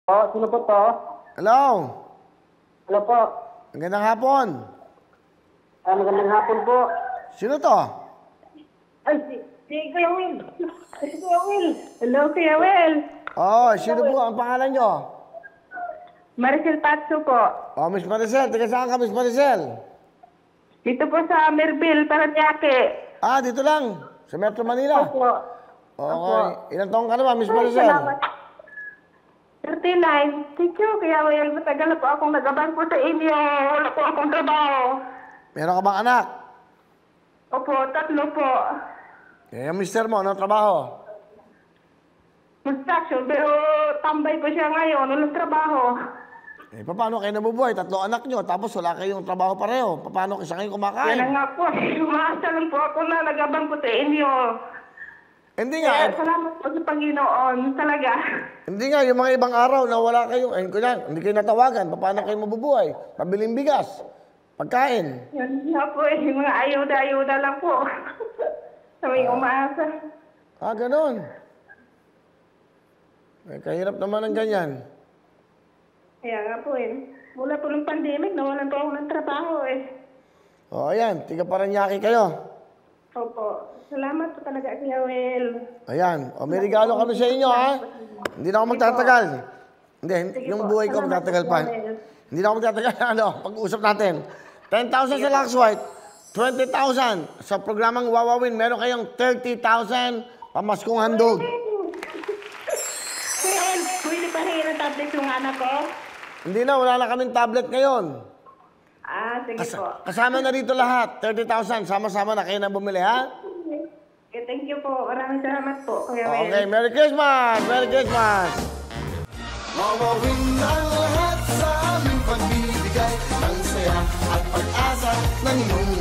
Oh, sino po to? Hello? Hello po. Magandang hapon. Magandang hapon po. Sino to? Ay, si Kuya Will. Si Kuya Will. Hello, Kuya Will. Oh, sino po ang pangalan nyo? Maricel Patso po. Oh, Miss Maricel. Taga saan ka, Miss Maricel? Dito po sa Merville, Paranaque. Ah, dito lang. Sa Metro Manila. Opo. Okay. Ilang taong ka na ba, Miss Maricel? Salamat. 39. Thank you, Kuya Will. Matagal na po akong nagabang po sa inyo. Wala po akong trabaho. Meron ka bang anak? Opo, 3 po. Eh, mister mo, anong trabaho? Construction, pero tambay po siya ngayon. Walang trabaho. Eh, paano kayo nabubuhay? 3 anak nyo, tapos wala kayong trabaho pareho. Paano isa kayo Yan kumakain? na nga po. Umaasa lang po ako na nagabang po sa inyo. Hindi nga, Salamat po sa Panginoon. Talaga. hindi nga, yung mga ibang araw na wala kayong, hindi kayo natawagan, paano kayo mabubuhay? Pabiling bigas, pagkain. Yan nga po eh. Yung mga ayuda-ayuda lang po. Sabi umaasa. Ah, ganun. Eh, kahirap naman ang ganyan. Kaya nga po eh. Mula po ng pandemic, nawalan po ako ng trabaho eh. O, ayan, tiga Paranaque kayo. Opo. Salamat po talaga, Kuya Will. Ayan, o may regalo kami sa inyo, ha? Hindi na ako magtatagal. Hindi, yung po. buhay ko Salamat magtatagal po, pa. Kuya Will. Hindi na ako magtatagal, pag-uusap natin. 10,000 sa Lux White, 20,000 sa programang Wawawin. Meron kayong 30,000 pamaskong handog. Kuya Will, pwede pa rin ng tablet yung anak ko? Hindi na, wala na kaming tablet ngayon. Ah, sige po. Kasama na dito lahat, 30,000. Sama-sama na kayo na bumili, ha? Okay, thank you po. Maraming salamat po, Kuya Will. Okay, Merry Christmas! Merry Christmas! Wawawin ang lahat sa aming pagbibigay ng saya at pag-asa ng iyong